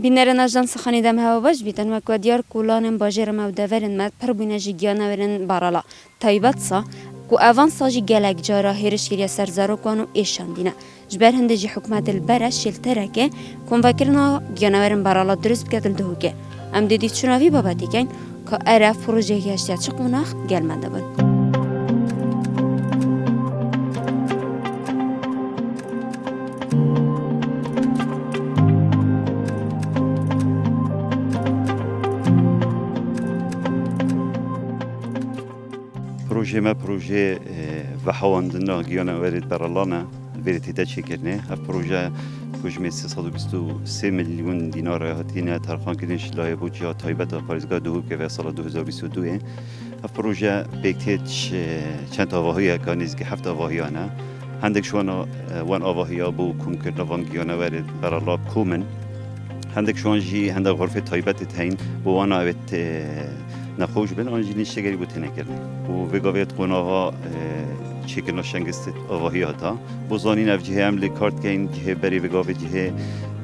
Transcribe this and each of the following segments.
بینرن آژانس خانیدم هوا باش بیتن و کودیار کولانم باجرم و دورن مد پر بینجی گیانه ورن بارالا تایبات سا کو اوان ساجی گلک جارا هرش کریا سرزارو کانو ایشان دینه جبر هندجی حکومت البرش شلتره که کنفکرنا گیانه ورن بارالا درست بکتل دهو که ام دیدی چناوی بابتی کن که ارف پروژه هشتیا چه قوناخ گلمنده بون. پروژه ما پروژه و حواندن گیانه ورد برالانا ورد هدایت کرده. پروژه حجم 323 میلیون دینار هاتینه ترخان کردنش لایه بود یا تایبت پارێزگا دهو که و سال 2022 پروژه بکتیش چند آواهی کانیز که 7 آواهیانه هندک شوانا وان آواهیا بو کم کردن وان گیانه ورد برالا کومن هندک شوان جی هندک غرفه تایبت تاین بو وانا اوت نخوش بین آنجی نیشتگری بود نکردن و وگاویت قناها چیکن شنگست آواهی هتا بزانی نفجه هم لیکارت که این جه بری وگاوی جه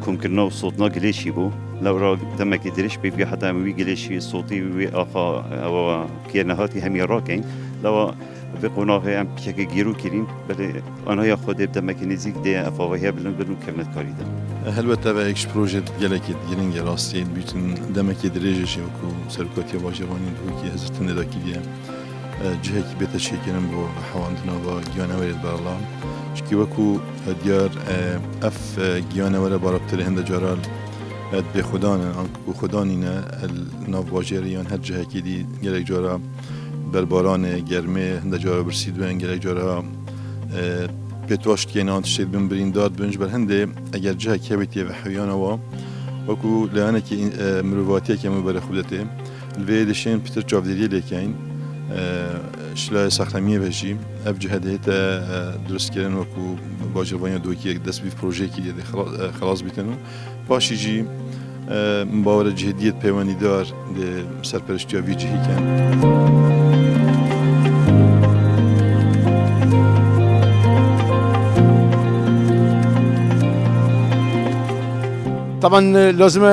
کم کردن و صوتنا گلیشی بو لورا دمکی درش بیبی حتی همی گلیشی صوتی و آخا و کیرنهاتی همی را کن لوا و قناه هم که گیرو کردیم بله آنها یا خود دمکی نزیک ده افاوهی بلند بلند کمنت کاری ده. هلوته به ایکش پروژه گلکی گرینگ راستین بیتون دمکی دریجشی و کو سرکاتی واجبانی دو کی هزتن داکیه جهه کی بیت شکرم با حواندنا و گیانه ورد بالا چکی وکو دیار اف گیانه ورد باربتر هند جارال به خدانه آنکو خدانینه نواجریان هر جهه کی دی گلک جارا برباران گرمه هند جارا برسید و گلک جارا پتواش که نان تشتید بن برین داد بنج بر هنده اگر جه کبیتی و حیانه و وکو لانه که مرواتیه که مبر خودته الویدشین پیتر جاودیری لیکین شلا ساختمیه بهشی اف جهده تا درست کردن وکو باجروانی دو کی دست بیف پروژه کی دی خلاص بیتنو باشی جی مباور جهدیت پیوانی دار دی سرپرشتی وی جهی کن. طبعا لازم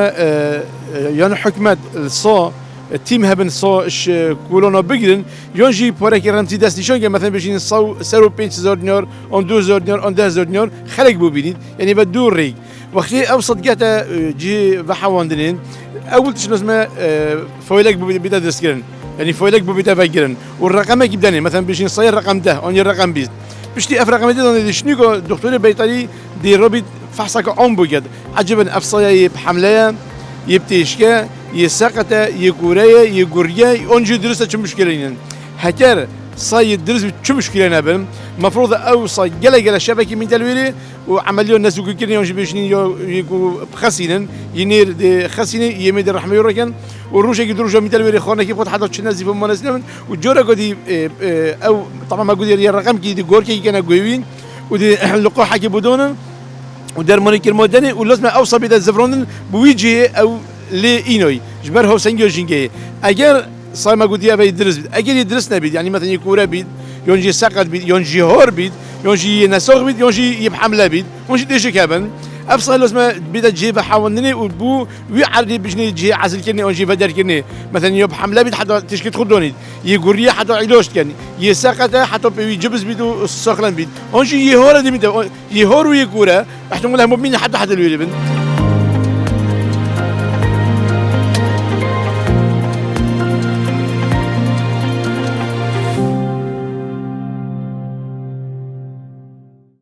يعني حكمت الصا التيم هبن صا اش كورونا بقدن يونجي بورك رمتي دست نشان که مثلا بشین سرو 5000 دینار اون 2000 دینار اون 10000 دینار خلق ببینید يعني بدور ريق وقتی اوسط جاتا جي بحواندنين اول تش لازم فويلك بيتا دسكرن يعني فويلك بيتا فكرن والرقم كيبداني مثلا بشين صاير رقم ده اون رقم 20 بشتي اف رقم ده شنو دكتور بيطري دي روبيت فحصك عم بجد عجبا أفصايا بحملة يبتيشكا يسقطة يقورية يقورية أنجي درسة شو مشكلة هكذا صاي الدرس شو مشكلة نبهم مفروض أو صاي جلا شبكة من تلويري وعمليون الناس يقول كذا يونجي بيشنين يقول خسينا ينير خسينا يمد الرحمة يوركن والروجة يدرجوا من تلويري خانة كيف قد حدث شنازي في مناسبة والجورة قدي أو طبعا ما قدي الرقم كي يقول كي كنا جوين ودي اللقاح حكي بدونه ودرماني كرمادني ولازم أوصل بيد الزفران بويجي أو لإينوي جبره سنجو جنجي أجر صايم قديا بيدرس أجر يدرس نبيد يعني مثلا يكورة بيد يونجي سقط بيد يونجي هور بيد يونجي نساق بيد يونجي يبحمله بيد يونجي ديش كابن أفصل لازم بيد جيب حاولني وبو ويعرضي بجني جي عزل كني يونجي بدر كني مثلا يبحمله بيد حتى تشكي تخدوني يقولي حتى عيلوش كني يسقط حتى بيجبس بيدو ساقلن بيد يونجي يهور دي بيد يهور ويكورة احتمال هم مين حتى الويلبن